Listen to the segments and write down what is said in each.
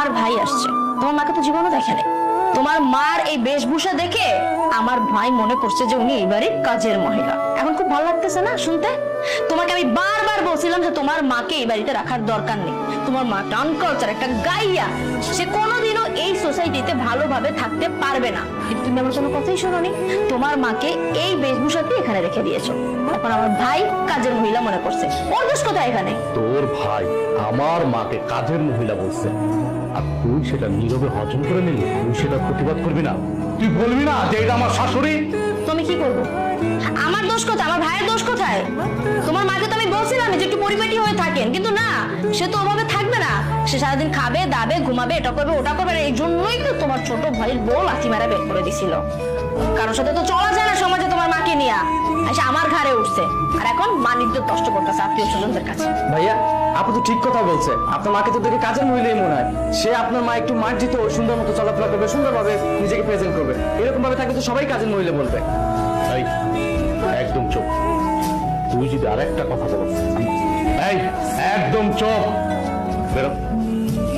আমার ভাই আসছে, তোমার মাকে তো জীবনও দেখে নাই। তোমার মার এই বেশভূষা দেখে আমার ভাই মনে করছে যে উনি এই বাড়ির কাজের মহিলা। এখন খুব ভালো লাগতেছে না শুনতে? তোমাকে আমি বারবার বলছিলাম যে তোমার মাকে এই বাড়িতে রাখার দরকার নেই। তোমার মা আনকালচার একটা গাইয়া, সে কোনোদিনও এই সোসাইটিতে ভালোভাবে থাকতে পারবে না। কিন্তু তুমি আমার কোনো কথাই শোনোনি, তোমার মাকে এই বেশভূষাতে এখানে রেখে দিয়েছো। এখন আমার ভাই কাজের মহিলা মনে করছে, ওর দোষ কোথায় এখানে? তোর ভাই আমার মাকে কাজের মহিলা বলছে, আর তুই সেটা নীরবে হজম করে নিলি। তুই সেটা প্রতিবাদ করবি না? তুই বলবি না যে এটা আমার শাশুড়ি? তুমি কি করবো? আমার দোষ কোথায়? আমার ভাইয়ের দোষ কোথায়? তোমার মাকে তো আমি বলছিলাম যে একটু পরিপাটি হয়ে থাকেন, কিন্তু না, সে তো ওভাবে থাকবে না। সে সারাদিন খাবে, দাবে, ঘুমাবে, এটা করবে, ওটা করবে। এই জন্যই তো তোমার ছোট ভাইয়ের বউ লাথি মারা বের করে দিছিল। কারোর সাথে তো চলা যায় না সমাজে তোমার মাকে নিয়ে। এসে আমার ঘাড়ে উঠছে, আর এখন মানিজ্য নষ্ট করতেছে আত্মীয় স্বজনদের কাছে। ভাইয়া, আপু তো ঠিক কথা বলছে। আপনার মাকে তো দেখে কাজের মহিলাই মনে হয়। সে আপনার মা একটু মার্জিত, সুন্দর মতো চলাফেরা করবে, সুন্দরভাবে নিজেকে প্রেজেন্ট করবে। এরকম ভাবে থাকলে তো সবাই কাজের মহিলা বলবে। এই, একদম চুপ। তুই যদি আরেকটা কথা বলিস, এই একদম চুপ। বেরো,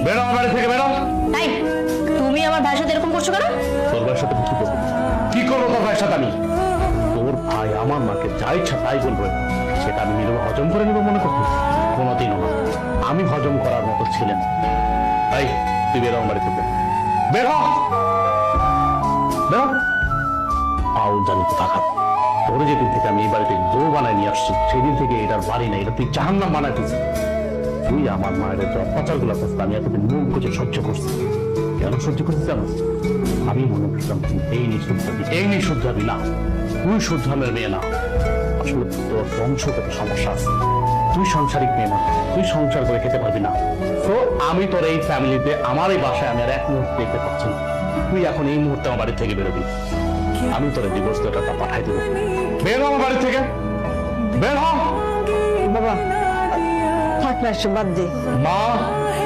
বেরো আমার বাড়ি থেকে, বেরো। তাই তুমি আমার ভাইয়ের সাথে এরকম করছো কেন? তোর ভাইয়ের সাথে কি করবো? কি করবো তোর ভাইয়ের সাথে আমি? তোর ভাই আমার মাকে যা ইচ্ছা তাই বলবে, সেটা আমি নীরবে হজম করে নেবো মনে করছিস? কোনোদিনও না। আমি হজম করার মতো ছিলেন। তাই তুই বেরো আমার বাড়ি থেকে, বেরো, বেরো। আউল জানি তো টাকা। তোরে যেদিন থেকে আমি এই বাড়িতে বউ বানায় নিয়ে আসছি, সেদিন থেকে এটার বাড়ি না, এটা তুই জাহান্নাম বানাইতেছিস। তুই আমার মায়ের যে অত্যাচার গুলো করছিস, আমি এতদিন মুখ বুঝে সহ্য করছি। কেন সহ্য করছিস জানো? আমি মনে করতাম তুই এই নিঃশুদ্ধাবি না, তুই শুদ্ধামের মেয়ে না। আসলে তোর বংশগত সমস্যা আছে। তুই সাংসারিক মেয়ে না, তুই সংসার করে খেতে পারবি না। তো আমি তোর এই ফ্যামিলিতে, আমার এই বাসায় আমি আর এক মুহূর্তে দেখতে পাচ্ছি না। তুই এখন এই মুহূর্তে আমার বাড়ি থেকে বেরোবি। আমি তোর ডিভোর্স লেটারটা পাঠাই দেবো। বের হ আমার বাড়ি থেকে, বের হ। বাবা থাক না, এসব বাদ দে। মা,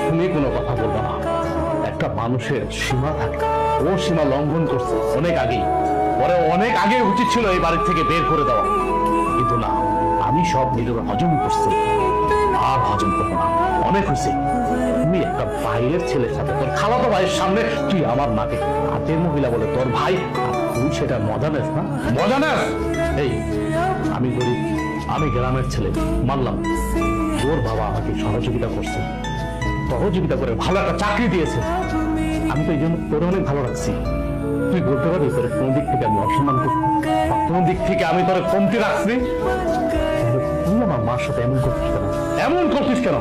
তুমি কোনো কথা বলবো না। একটা মানুষের সীমা থাকে, ও সীমা লঙ্ঘন করছে অনেক আগেই। পরে অনেক আগে উচিত ছিল এই বাড়ি থেকে বের করে দেওয়া, কিন্তু না, আমি সব নীরবে হজম করছি। আর হজম করবো না, অনেক হয়েছে। তুমি একটা বাইরের ছেলের সাথে, তোর খালাতো ভাইয়ের সামনে তুই আমার মাকে কাজের মহিলা বলে তোর ভাই, আর তুই সেটা মজা নেস না? মজা নেস? এই, আমি গরিব, আমি গ্রামের ছেলে, মানলাম। তোর বাবা আমাকে সহযোগিতা করছে, সহযোগিতা করে ভালো একটা চাকরি দিয়েছে। আমি তো এই জন্য তোর অনেক ভালো রাখছি। তুই বলতে পারবি তোর কোন দিক থেকে আমি অসম্মান করছি, কোন দিক থেকে আমি তোর কমতি রাখছি? তুই আমার মার সাথে এমন করছিস কেন? এমন করছিস কেন?